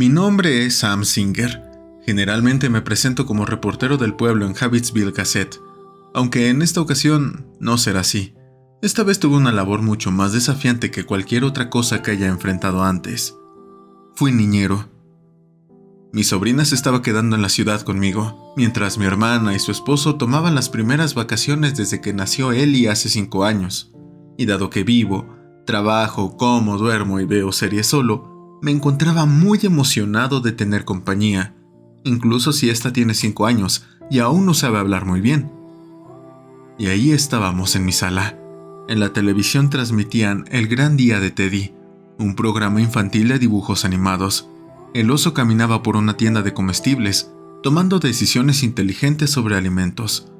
Mi nombre es Sam Singer. Generalmente me presento como reportero del pueblo en Habitsville Gazette, aunque en esta ocasión no será así. Esta vez tuve una labor mucho más desafiante que cualquier otra cosa que haya enfrentado antes. Fui niñero. Mi sobrina se estaba quedando en la ciudad conmigo, mientras mi hermana y su esposo tomaban las primeras vacaciones desde que nació Ellie hace 5 años. Y dado que vivo, trabajo, como, duermo y veo series solo, me encontraba muy emocionado de tener compañía, incluso si esta tiene 5 años y aún no sabe hablar muy bien. Y ahí estábamos en mi sala. En la televisión transmitían El Gran Día de Teddy, un programa infantil de dibujos animados. El oso caminaba por una tienda de comestibles, tomando decisiones inteligentes sobre alimentos.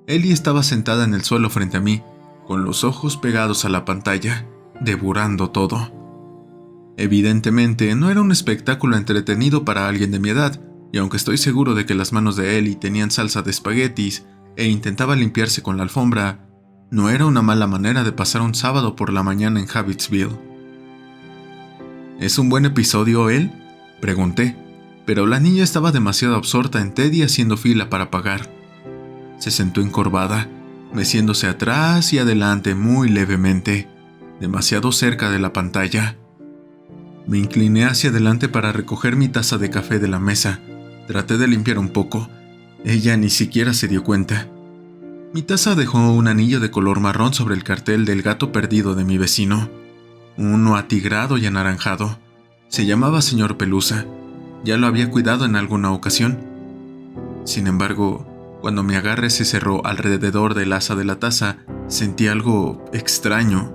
Ellie estaba sentada en el suelo frente a mí, con los ojos pegados a la pantalla, devorando todo. Evidentemente, no era un espectáculo entretenido para alguien de mi edad, y aunque estoy seguro de que las manos de Ellie tenían salsa de espaguetis e intentaba limpiarse con la alfombra, no era una mala manera de pasar un sábado por la mañana en Habitsville. ¿Es un buen episodio, él?, pregunté, pero la niña estaba demasiado absorta en Teddy haciendo fila para pagar. Se sentó encorvada, meciéndose atrás y adelante muy levemente, demasiado cerca de la pantalla. Me incliné hacia adelante para recoger mi taza de café de la mesa. Traté de limpiar un poco. Ella ni siquiera se dio cuenta. Mi taza dejó un anillo de color marrón sobre el cartel del gato perdido de mi vecino. Uno atigrado y anaranjado. Se llamaba Señor Pelusa. Ya lo había cuidado en alguna ocasión. Sin embargo, cuando mi agarre se cerró alrededor del asa de la taza, sentí algo extraño,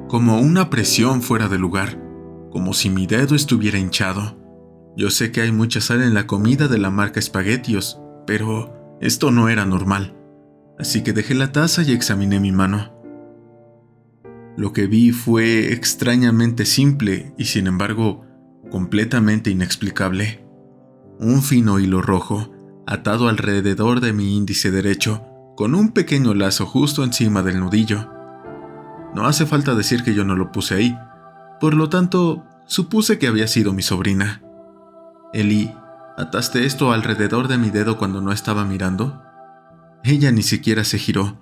como una presión fuera de lugar, como si mi dedo estuviera hinchado. Yo sé que hay mucha sal en la comida de la marca Spaghettios, pero esto no era normal. Así que dejé la taza y examiné mi mano. Lo que vi fue extrañamente simple y, sin embargo, completamente inexplicable. Un fino hilo rojo, atado alrededor de mi índice derecho, con un pequeño lazo justo encima del nudillo. No hace falta decir que yo no lo puse ahí, por lo tanto, supuse que había sido mi sobrina. Ellie, ¿ataste esto alrededor de mi dedo cuando no estaba mirando? Ella ni siquiera se giró.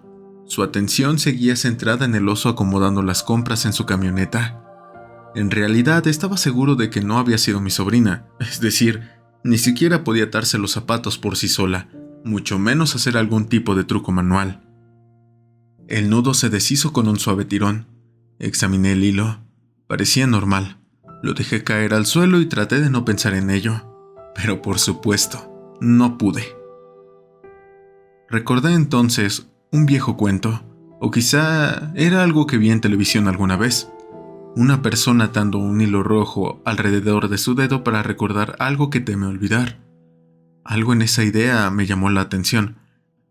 Su atención seguía centrada en el oso acomodando las compras en su camioneta. En realidad estaba seguro de que no había sido mi sobrina, es decir, ni siquiera podía atarse los zapatos por sí sola, mucho menos hacer algún tipo de truco manual. El nudo se deshizo con un suave tirón. Examiné el hilo. Parecía normal. Lo dejé caer al suelo y traté de no pensar en ello. Pero por supuesto, no pude. Recordé entonces un viejo cuento, o quizá era algo que vi en televisión alguna vez. Una persona atando un hilo rojo alrededor de su dedo para recordar algo que teme olvidar. Algo en esa idea me llamó la atención,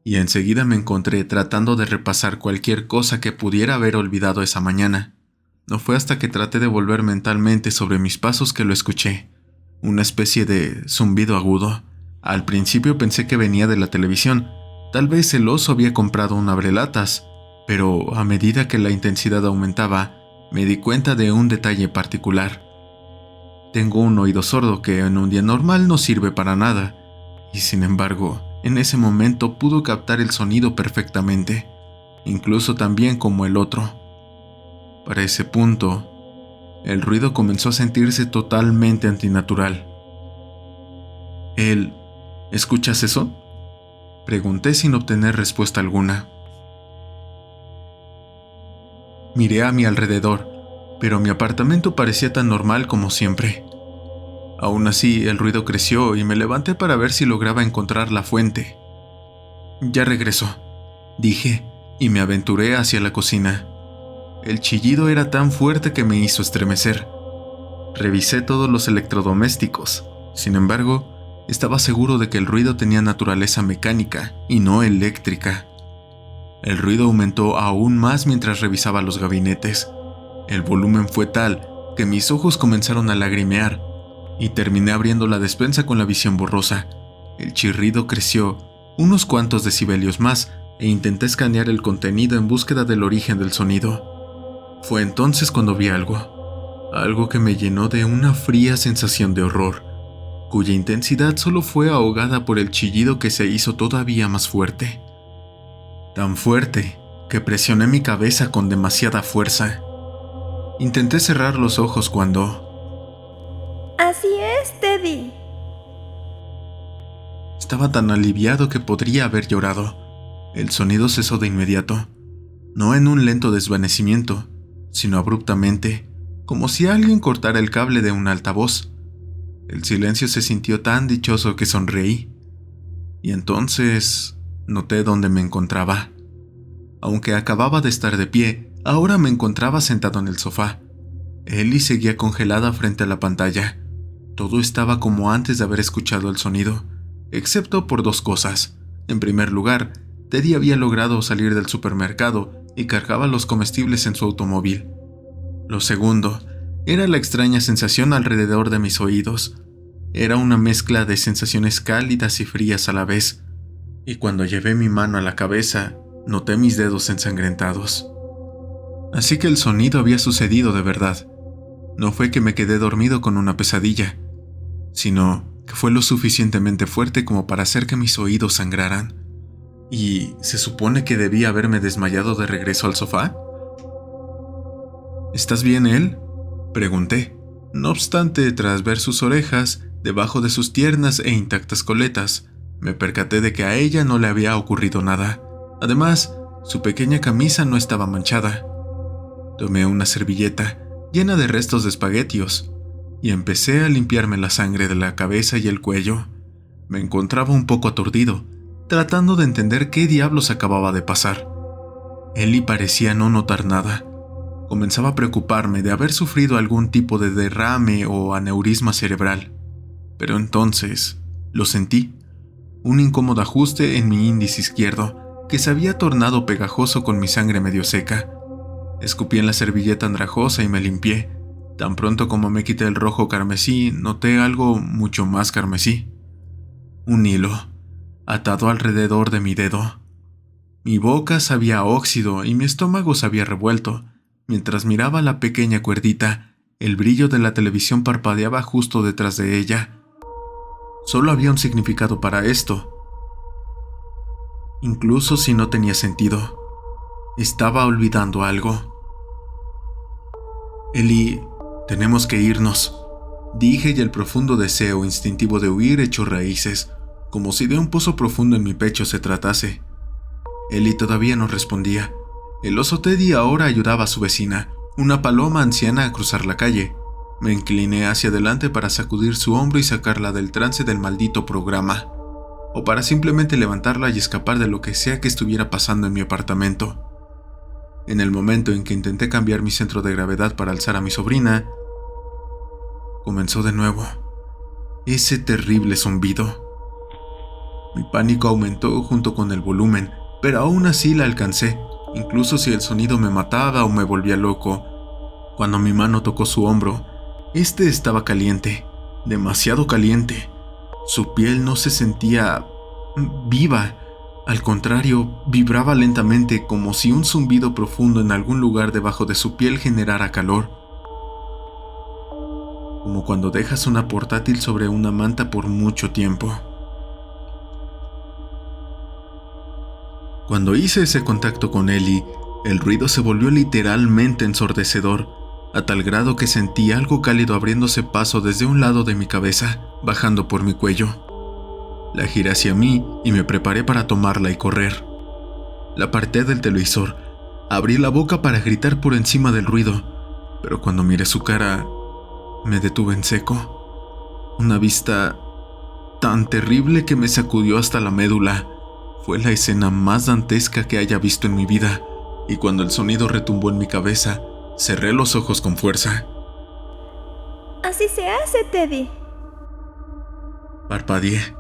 y enseguida me encontré tratando de repasar cualquier cosa que pudiera haber olvidado esa mañana. No fue hasta que traté de volver mentalmente sobre mis pasos que lo escuché. Una especie de zumbido agudo. Al principio pensé que venía de la televisión. Tal vez el oso había comprado un abrelatas, pero a medida que la intensidad aumentaba, me di cuenta de un detalle particular. Tengo un oído sordo que en un día normal no sirve para nada, y sin embargo, en ese momento pudo captar el sonido perfectamente, incluso tan bien como el otro. Para ese punto, el ruido comenzó a sentirse totalmente antinatural. ¿Escuchas eso?, pregunté sin obtener respuesta alguna. Miré a mi alrededor, pero mi apartamento parecía tan normal como siempre. Aún así, el ruido creció y me levanté para ver si lograba encontrar la fuente. Ya regresó, dije, y me aventuré hacia la cocina. El chillido era tan fuerte que me hizo estremecer. Revisé todos los electrodomésticos. Sin embargo, estaba seguro de que el ruido tenía naturaleza mecánica y no eléctrica. El ruido aumentó aún más mientras revisaba los gabinetes. El volumen fue tal que mis ojos comenzaron a lagrimear y terminé abriendo la despensa con la visión borrosa. El chirrido creció unos cuantos decibelios más e intenté escanear el contenido en búsqueda del origen del sonido. Fue entonces cuando vi algo que me llenó de una fría sensación de horror. cuya intensidad solo fue ahogada por el chillido que se hizo todavía más fuerte. Tan fuerte que presioné mi cabeza con demasiada fuerza. Intenté cerrar los ojos cuando... Así es, Teddy. Estaba tan aliviado que podría haber llorado. El sonido cesó de inmediato, no en un lento desvanecimiento, sino abruptamente, como si alguien cortara el cable de un altavoz. El silencio se sintió tan dichoso que sonreí. Y entonces noté dónde me encontraba. Aunque acababa de estar de pie, ahora me encontraba sentado en el sofá. Ellie seguía congelada frente a la pantalla. Todo estaba como antes de haber escuchado el sonido, excepto por dos cosas. En primer lugar, Teddy había logrado salir del supermercado y cargaba los comestibles en su automóvil. Lo segundo, era la extraña sensación alrededor de mis oídos. Era una mezcla de sensaciones cálidas y frías a la vez, y cuando llevé mi mano a la cabeza, noté mis dedos ensangrentados. Así que el sonido había sucedido de verdad. No fue que me quedé dormido con una pesadilla, sino que fue lo suficientemente fuerte como para hacer que mis oídos sangraran. ¿Y se supone que debía haberme desmayado de regreso al sofá? ¿Estás bien, él?, pregunté. No obstante, tras ver sus orejas, debajo de sus tiernas e intactas coletas, me percaté de que a ella no le había ocurrido nada. Además, su pequeña camisa no estaba manchada. Tomé una servilleta llena de restos de espaguetios y empecé a limpiarme la sangre de la cabeza y el cuello. Me encontraba un poco aturdido, tratando de entender qué diablos acababa de pasar. Ellie parecía no notar nada. Comenzaba a preocuparme de haber sufrido algún tipo de derrame o aneurisma cerebral. Pero entonces lo sentí, un incómodo ajuste en mi índice izquierdo que se había tornado pegajoso con mi sangre medio seca. Escupí en la servilleta andrajosa y me limpié. Tan pronto como me quité el rojo carmesí, noté algo mucho más carmesí. Un hilo, atado alrededor de mi dedo. Mi boca sabía a óxido y mi estómago se había revuelto. Mientras miraba la pequeña cuerdita, el brillo de la televisión parpadeaba justo detrás de ella. Solo había un significado para esto. Incluso si no tenía sentido. Estaba olvidando algo. Ellie, tenemos que irnos, dije, y el profundo deseo instintivo de huir echó raíces, como si de un pozo profundo en mi pecho se tratase. Ellie todavía no respondía. El oso Teddy ahora ayudaba a su vecina, una paloma anciana, a cruzar la calle. Me incliné hacia adelante para sacudir su hombro y sacarla del trance del maldito programa, o para simplemente levantarla y escapar de lo que sea que estuviera pasando en mi apartamento. En el momento en que intenté cambiar mi centro de gravedad para alzar a mi sobrina, comenzó de nuevo ese terrible zumbido. Mi pánico aumentó junto con el volumen, pero aún así la alcancé, incluso si el sonido me mataba o me volvía loco. Cuando mi mano tocó su hombro, este estaba caliente, demasiado caliente. Su piel no se sentía viva. Al contrario, vibraba lentamente, como si un zumbido profundo en algún lugar debajo de su piel generara calor. Como cuando dejas una portátil sobre una manta por mucho tiempo. Cuando hice ese contacto con Ellie, el ruido se volvió literalmente ensordecedor, a tal grado que sentí algo cálido abriéndose paso desde un lado de mi cabeza, bajando por mi cuello. La giré hacia mí y me preparé para tomarla y correr. La aparté del televisor, abrí la boca para gritar por encima del ruido, pero cuando miré su cara, me detuve en seco. Una vista tan terrible que me sacudió hasta la médula. Fue la escena más dantesca que haya visto en mi vida, y cuando el sonido retumbó en mi cabeza, cerré los ojos con fuerza. Así se hace, Teddy. Parpadeé.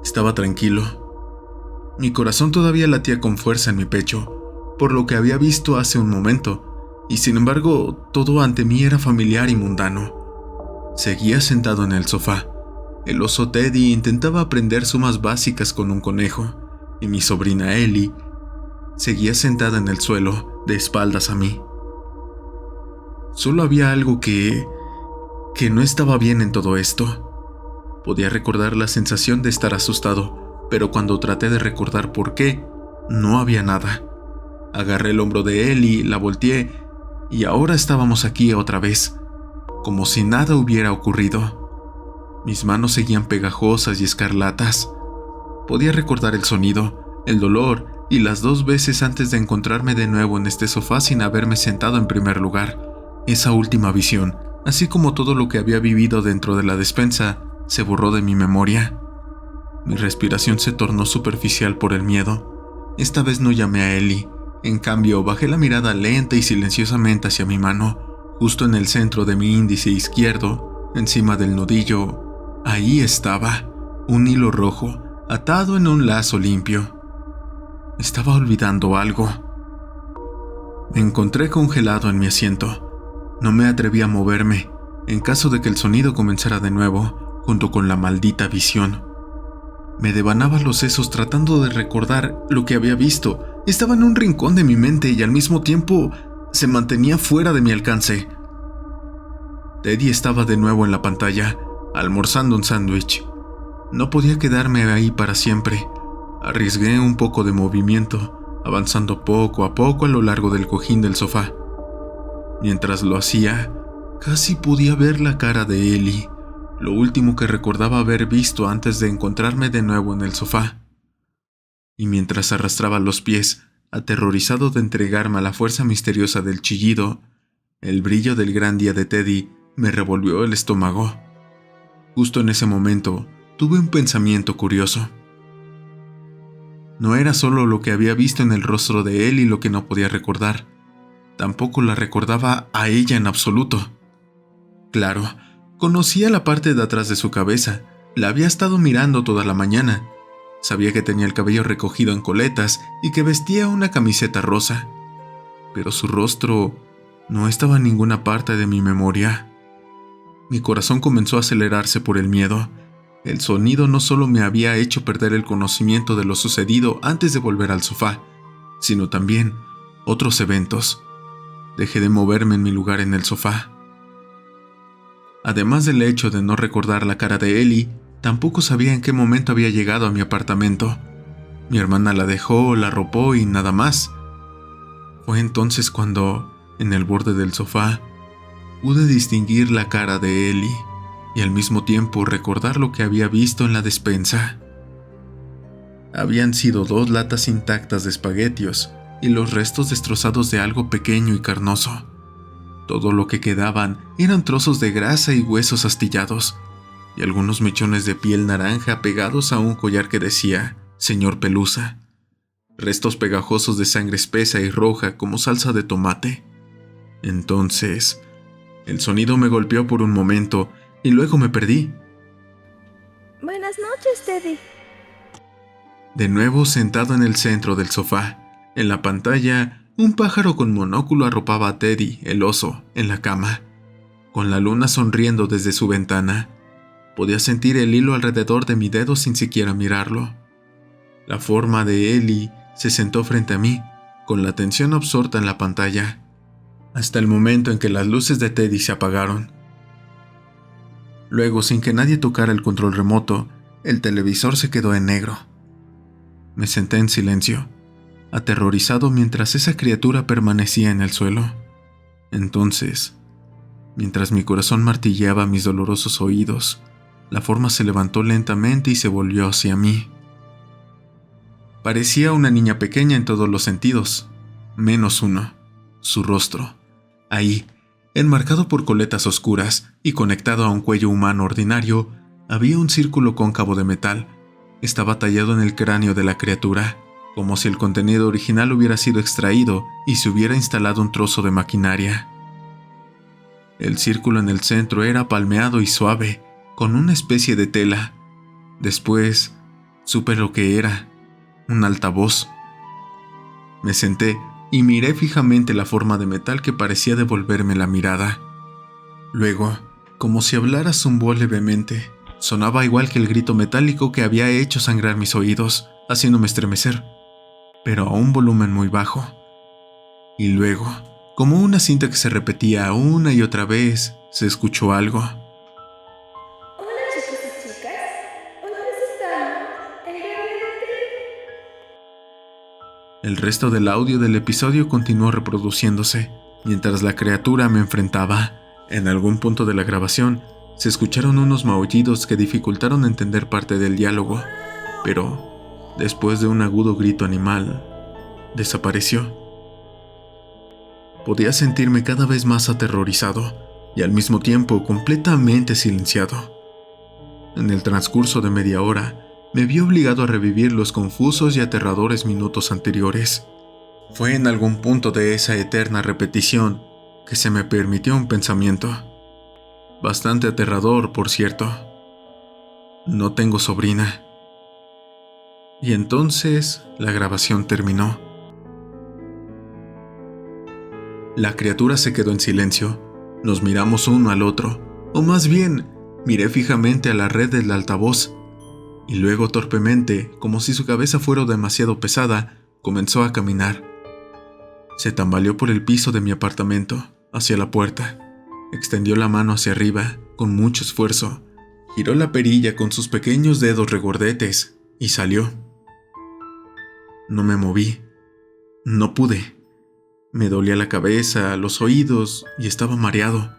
Estaba tranquilo. Mi corazón todavía latía con fuerza en mi pecho, por lo que había visto hace un momento, y sin embargo, todo ante mí era familiar y mundano. Seguía sentado en el sofá. El oso Teddy intentaba aprender sumas básicas con un conejo, y mi sobrina Ellie seguía sentada en el suelo, de espaldas a mí. Solo había algo que no estaba bien en todo esto. Podía recordar la sensación de estar asustado, pero cuando traté de recordar por qué, no había nada. Agarré el hombro de Ellie, la volteé, y ahora estábamos aquí otra vez, como si nada hubiera ocurrido. Mis manos seguían pegajosas y escarlatas. Podía recordar el sonido, el dolor y las 2 veces antes de encontrarme de nuevo en este sofá sin haberme sentado en primer lugar. Esa última visión, así como todo lo que había vivido dentro de la despensa, se borró de mi memoria. Mi respiración se tornó superficial por el miedo. Esta vez no llamé a Ellie. En cambio, bajé la mirada lenta y silenciosamente hacia mi mano, justo en el centro de mi índice izquierdo, encima del nudillo. Ahí estaba, un hilo rojo, atado en un lazo limpio. Estaba olvidando algo. Me encontré congelado en mi asiento. No me atreví a moverme, en caso de que el sonido comenzara de nuevo, junto con la maldita visión. Me devanaba los sesos tratando de recordar lo que había visto. Estaba en un rincón de mi mente y al mismo tiempo se mantenía fuera de mi alcance. Teddy estaba de nuevo en la pantalla, almorzando un sándwich. No podía quedarme ahí para siempre. Arriesgué un poco de movimiento, avanzando poco a poco a lo largo del cojín del sofá. Mientras lo hacía, casi podía ver la cara de Ellie, lo último que recordaba haber visto antes de encontrarme de nuevo en el sofá. Y mientras arrastraba los pies, aterrorizado de entregarme a la fuerza misteriosa del chillido, el brillo del gran día de Teddy me revolvió el estómago. Justo en ese momento, tuve un pensamiento curioso. No era solo lo que había visto en el rostro de Ellie lo que no podía recordar, tampoco la recordaba a ella en absoluto. Claro, conocía la parte de atrás de su cabeza, la había estado mirando toda la mañana. Sabía que tenía el cabello recogido en coletas y que vestía una camiseta rosa, pero su rostro no estaba en ninguna parte de mi memoria. Mi corazón comenzó a acelerarse por el miedo. El sonido no solo me había hecho perder el conocimiento de lo sucedido antes de volver al sofá, sino también otros eventos. Dejé de moverme en mi lugar en el sofá. Además del hecho de no recordar la cara de Ellie, tampoco sabía en qué momento había llegado a mi apartamento. Mi hermana la dejó, la arropó y nada más. Fue entonces cuando, en el borde del sofá, pude distinguir la cara de Ellie y al mismo tiempo recordar lo que había visto en la despensa. Habían sido 2 latas intactas de espaguetios y los restos destrozados de algo pequeño y carnoso. Todo lo que quedaban eran trozos de grasa y huesos astillados, y algunos mechones de piel naranja pegados a un collar que decía «Señor Pelusa». Restos pegajosos de sangre espesa y roja como salsa de tomate. Entonces, el sonido me golpeó por un momento y luego me perdí. Buenas noches, Teddy. De nuevo sentado en el centro del sofá, en la pantalla, un pájaro con monóculo arropaba a Teddy, el oso, en la cama, con la luna sonriendo desde su ventana. Podía sentir el hilo alrededor de mi dedo sin siquiera mirarlo. La forma de Ellie se sentó frente a mí, con la atención absorta en la pantalla, hasta el momento en que las luces de Teddy se apagaron. Luego, sin que nadie tocara el control remoto, el televisor se quedó en negro. Me senté en silencio, aterrorizado mientras esa criatura permanecía en el suelo. Entonces, mientras mi corazón martilleaba mis dolorosos oídos, la forma se levantó lentamente y se volvió hacia mí. Parecía una niña pequeña en todos los sentidos, menos uno, su rostro. Ahí, enmarcado por coletas oscuras y conectado a un cuello humano ordinario, había un círculo cóncavo de metal. Estaba tallado en el cráneo de la criatura, como si el contenido original hubiera sido extraído y se hubiera instalado un trozo de maquinaria. El círculo en el centro era palmeado y suave, con una especie de tela. Después, supe lo que era, un altavoz. Me senté y miré fijamente la forma de metal que parecía devolverme la mirada. Luego, como si hablara, zumbó levemente. Sonaba igual que el grito metálico que había hecho sangrar mis oídos, haciéndome estremecer, pero a un volumen muy bajo. Y luego, como una cinta que se repetía una y otra vez, se escuchó algo. Hola, chicos y chicas. El resto del audio del episodio continuó reproduciéndose, mientras la criatura me enfrentaba. En algún punto de la grabación, se escucharon unos maullidos que dificultaron entender parte del diálogo, pero, después de un agudo grito animal, desapareció. Podía sentirme cada vez más aterrorizado y al mismo tiempo completamente silenciado. En el transcurso de media hora, me vi obligado a revivir los confusos y aterradores minutos anteriores. Fue en algún punto de esa eterna repetición que se me permitió un pensamiento. Bastante aterrador, por cierto. No tengo sobrina. Y entonces la grabación terminó. La criatura se quedó en silencio. Nos miramos uno al otro, o más bien, miré fijamente a la red del altavoz, y luego torpemente, como si su cabeza fuera demasiado pesada, comenzó a caminar. Se tambaleó por el piso de mi apartamento, hacia la puerta. Extendió la mano hacia arriba, con mucho esfuerzo. Giró la perilla con sus pequeños dedos regordetes, y salió. No me moví. No pude. Me dolía la cabeza, los oídos, y estaba mareado.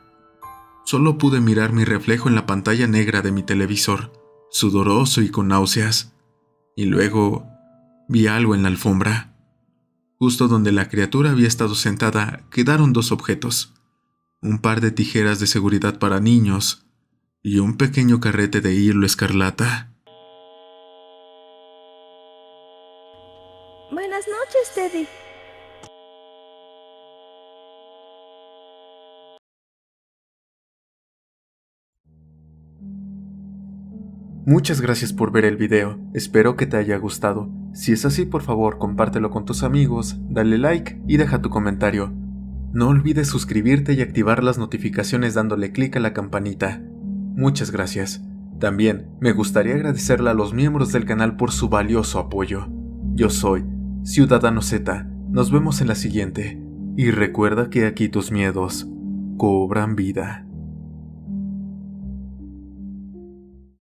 Solo pude mirar mi reflejo en la pantalla negra de mi televisor, sudoroso y con náuseas. Y luego vi algo en la alfombra. Justo donde la criatura había estado sentada, quedaron dos objetos: un par de tijeras de seguridad para niños y un pequeño carrete de hilo escarlata. Buenas noches, Teddy. Muchas gracias por ver el video, espero que te haya gustado. Si es así, por favor, compártelo con tus amigos, dale like y deja tu comentario. No olvides suscribirte y activar las notificaciones dándole clic a la campanita. Muchas gracias. También me gustaría agradecerle a los miembros del canal por su valioso apoyo. Yo soy Ciudadano Z, nos vemos en la siguiente. Y recuerda que aquí tus miedos cobran vida.